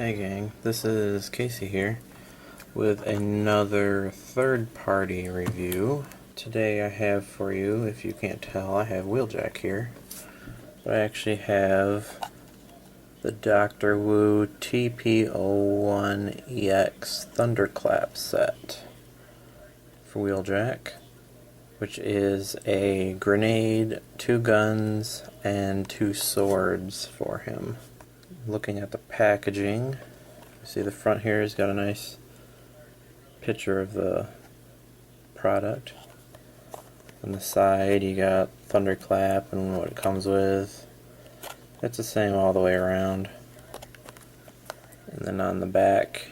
Hey gang, this is Casey here with another third-party review. Today I have for you, if you can't tell, I have Wheeljack here. But I actually have the DW-TP01EX Thunderclap set for Wheeljack, which is a grenade, 2 guns, and 2 swords for him. Looking at the packaging, you see the front here has got a nice picture of the product. On the side you got Thunderclap and what it comes with. It's the same all the way around. And then on the back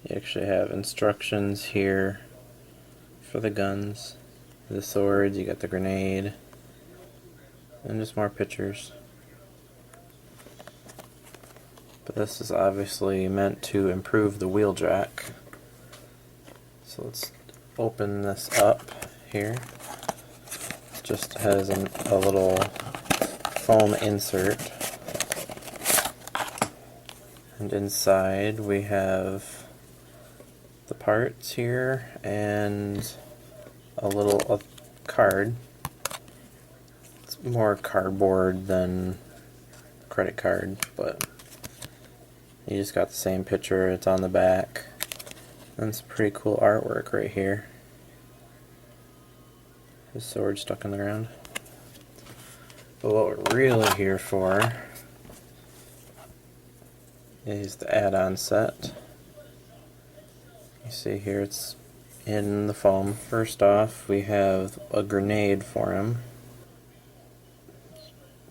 you actually have instructions here for the guns, the swords, you got the grenade, and just more pictures. But this is obviously meant to improve the Wheeljack. So let's open this up here. It just has a little foam insert. And inside we have the parts here and a card. It's more cardboard than credit card, but you just got the same picture, it's on the back. And it's pretty cool artwork right here. His sword stuck in the ground. But what we're really here for is the add-on set. You see here it's in the foam. First off, we have a grenade for him.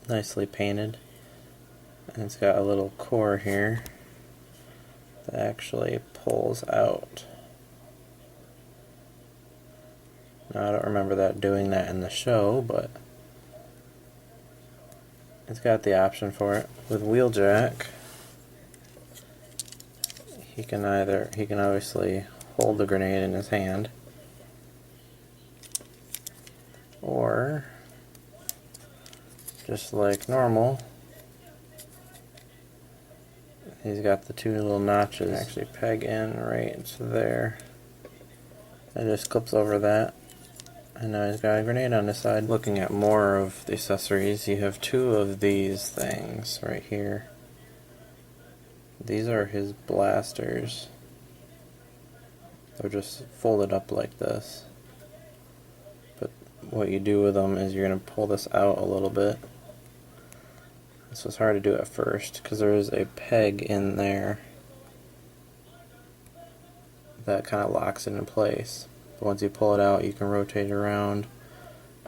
Nicely painted. And it's got a little core here that actually pulls out. Now I don't remember doing that in the show, but it's got the option for it. With Wheeljack, he can obviously hold the grenade in his hand, or just like normal, he's got the 2 little notches actually peg in right there. It just clips over that, and now he's got a grenade on his side. Looking at more of the accessories, you have 2 of these things right here. These are his blasters. They're just folded up like this. But what you do with them is you're going to pull this out a little bit. This was hard to do at first because there is a peg in there that kind of locks it in place. But once you pull it out, you can rotate it around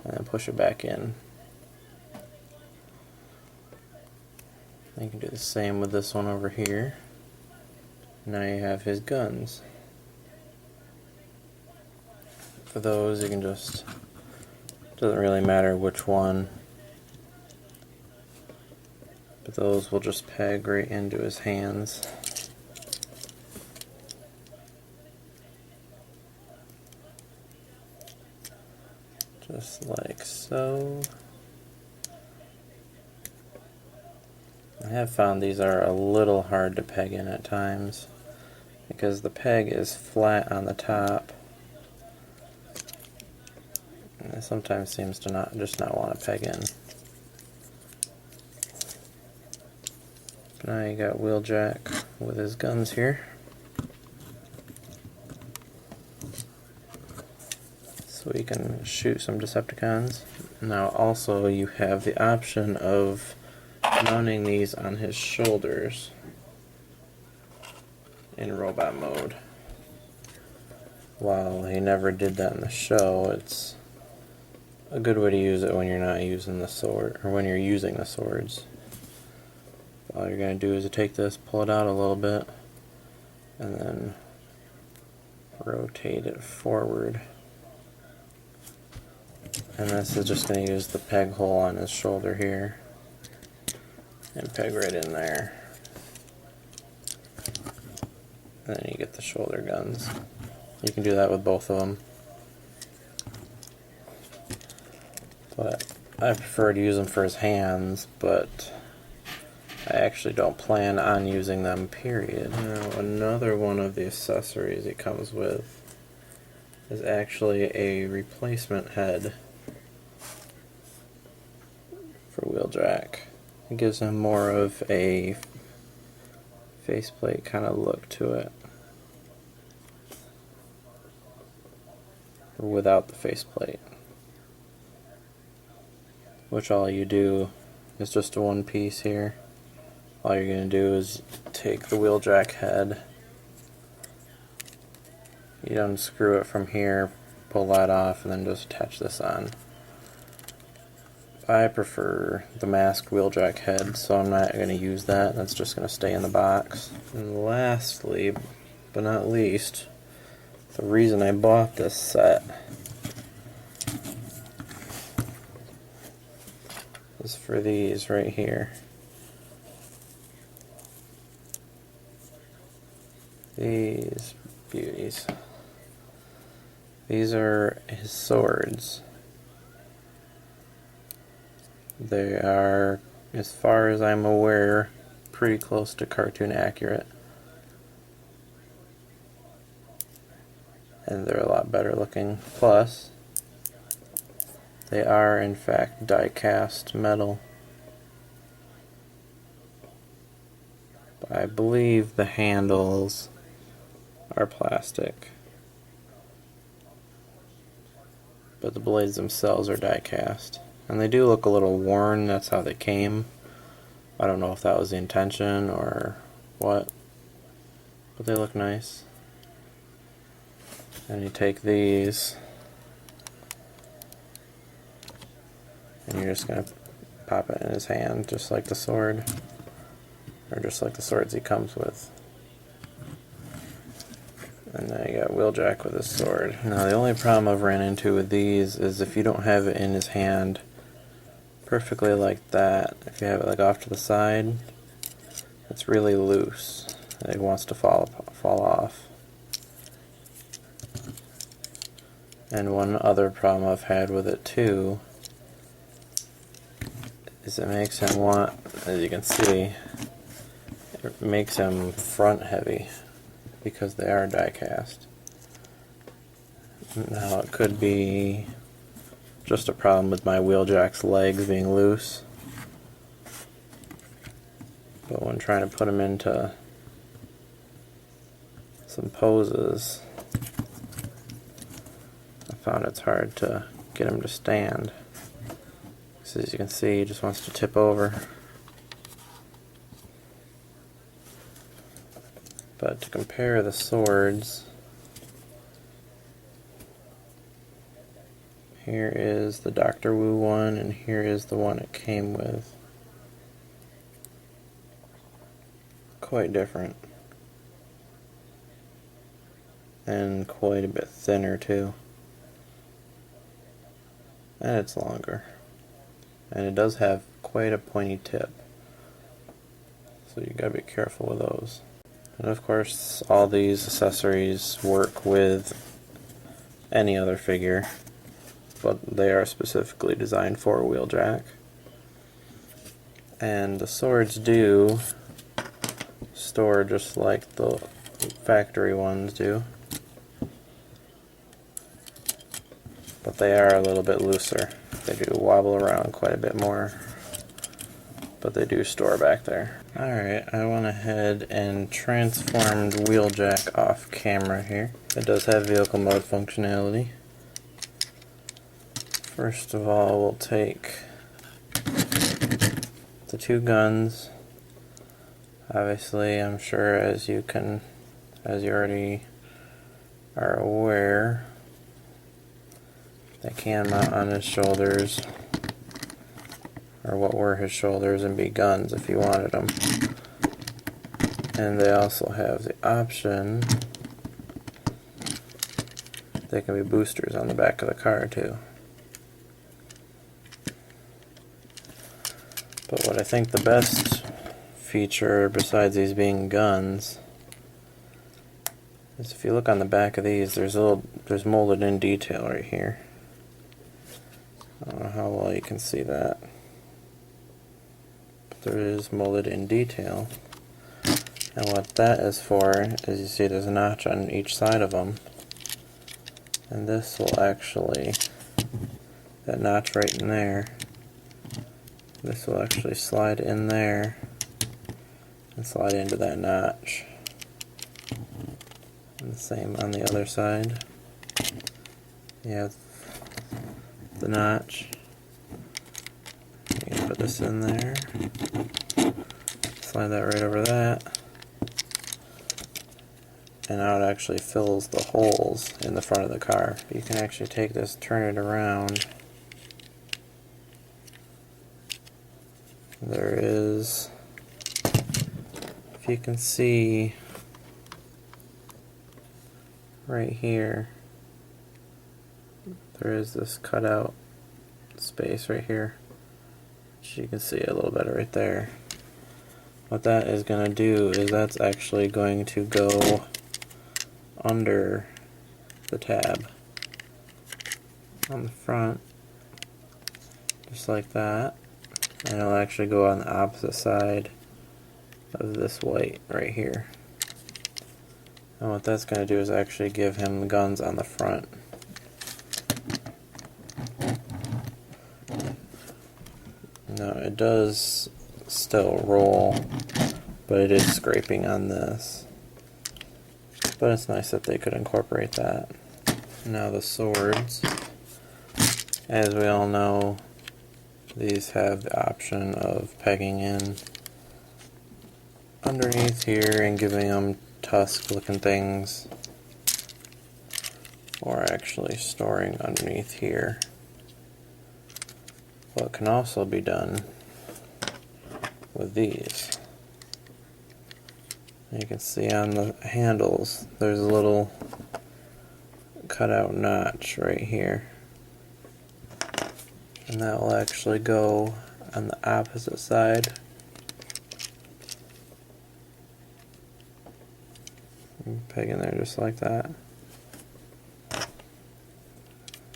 and then push it back in. And you can do the same with this one over here. Now you have his guns. For those, you can just, doesn't really matter which one, but those will just peg right into his hands. Just like so. I have found these are a little hard to peg in at times because the peg is flat on the top. And it sometimes seems to not want to peg in. Now you got Wheeljack with his guns here. So he can shoot some Decepticons. Now also you have the option of mounting these on his shoulders in robot mode. While he never did that in the show, it's a good way to use it when you're not using the sword, or when you're using the swords. All you're going to do is to take this, pull it out a little bit, and then rotate it forward. And this is just going to use the peg hole on his shoulder here and peg right in there. And then you get the shoulder guns. You can do that with both of them. But I prefer to use them for his hands, but I actually don't plan on using them, period. Now, another one of the accessories it comes with is actually a replacement head for Wheeljack. It gives him more of a faceplate kind of look to it, without the faceplate. Which all you do is just a one piece here. All you're going to do is take the Wheeljack head, you unscrew it from here, pull that off, and then just attach this on. I prefer the masked Wheeljack head, so I'm not going to use that. That's just going to stay in the box. And lastly, but not least, the reason I bought this set is for these right here. These beauties. These are his swords. They are, as far as I'm aware, pretty close to cartoon accurate. And they're a lot better looking. Plus, they are in fact die-cast metal. But I believe the handles are plastic, but the blades themselves are die-cast. And they do look a little worn, that's how they came. I don't know if that was the intention or what, but they look nice. And you take these, and you're just going to pop it in his hand, just like the sword, or just like the swords he comes with. And then you got Wheeljack with his sword. Now the only problem I've ran into with these is if you don't have it in his hand perfectly like that, if you have it like off to the side, it's really loose. It wants to fall off. And one other problem I've had with it too is it makes him want, as you can see, it makes him front heavy, because they are die-cast. Now it could be just a problem with my Wheeljack's legs being loose, but when trying to put him into some poses, I found it's hard to get him to stand. So as you can see, he just wants to tip over. But to compare the swords, here is the Dr. Wu one, and here is the one it came with. Quite different. And quite a bit thinner too. And it's longer. And it does have quite a pointy tip. So you gotta be careful with those. And of course, all these accessories work with any other figure, but they are specifically designed for Wheeljack. And the swords do store just like the factory ones do, but they are a little bit looser. They do wobble around quite a bit more, but they do store back there. Alright, I went ahead and transformed Wheeljack off camera here. It does have vehicle mode functionality. First of all, we'll take the two guns. Obviously, I'm sure as you already are aware, they can mount on his shoulders, or what were his shoulders, and be guns if you wanted them. And they also have the option, they can be boosters on the back of the car too. But what I think the best feature, besides these being guns, is if you look on the back of these, there's molded in detail right here. I don't know how well you can see that. there is molded in detail. And what that is for is, you see there's a notch on each side of them. And this will actually, that notch right in there, this will actually slide in there and slide into that notch. And the same on the other side. You have the notch. You can put this in there. Slide that right over that. And now it actually fills the holes in the front of the car. You can actually take this, turn it around. There is, if you can see right here, there is this cutout space right here, which you can see a little better right there. What that is going to do is that's actually going to go under the tab on the front, just like that, and it'll actually go on the opposite side of this white right here. And what that's going to do is actually give him the guns on the front. Now it does still roll, but it is scraping on this. But it's nice that they could incorporate that. Now the swords, as we all know, these have the option of pegging in underneath here and giving them tusk looking things, or actually storing underneath here. What can also be done with these, you can see on the handles there's a little cutout notch right here, and that will actually go on the opposite side. Peg in there just like that.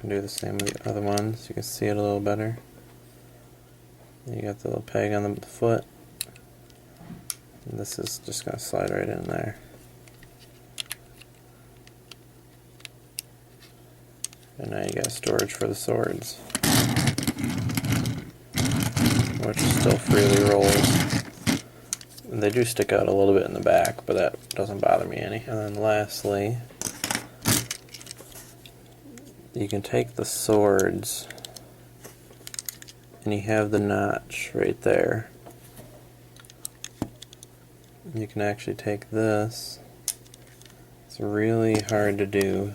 Do the same with the other ones, you can see it a little better. You got the little peg on the foot, and this is just going to slide right in there. And now you got storage for the swords, which still freely rolls. And they do stick out a little bit in the back, but that doesn't bother me any. And then lastly, you can take the swords, and you have the notch right there. You can actually take this. It's really hard to do,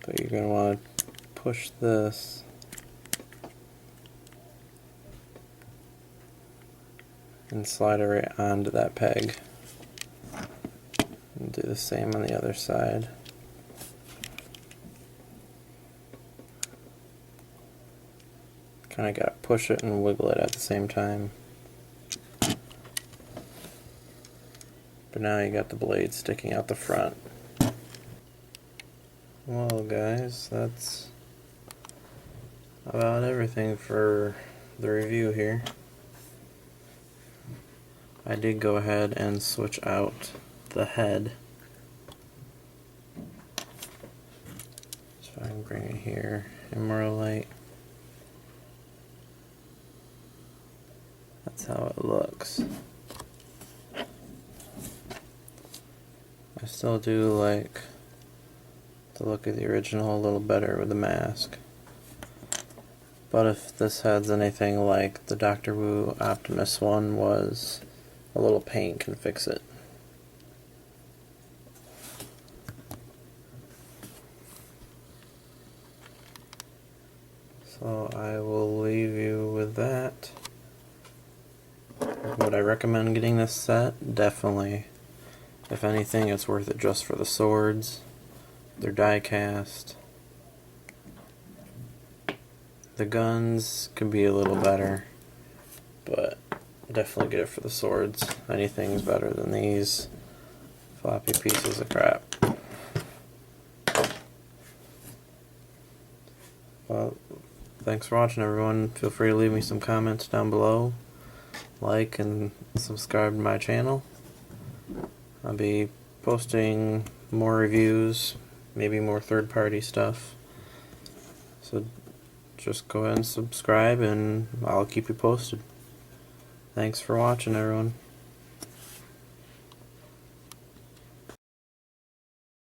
but you're going to want to push this and slide it right onto that peg. And do the same on the other side. Kind of got to push it and wiggle it at the same time. But now you got the blade sticking out the front. Well guys, that's about everything for the review here. I did go ahead and switch out the head. So I can bring it here in more light. That's how it looks. I still do like the look of the original a little better with the mask. But if this head's anything like the Dr. Wu Optimus one was, a little paint can fix it. So I will leave you with that. Would I recommend getting this set? Definitely. If anything, it's worth it just for the swords. They're die-cast. The guns could be a little better, but definitely get it for the swords. Anything's better than these floppy pieces of crap. Well, thanks for watching, everyone. Feel free to leave me some comments down below. Like and subscribe to my channel. I'll be posting more reviews, maybe more third-party stuff. So just go ahead and subscribe and I'll keep you posted. Thanks for watching, everyone.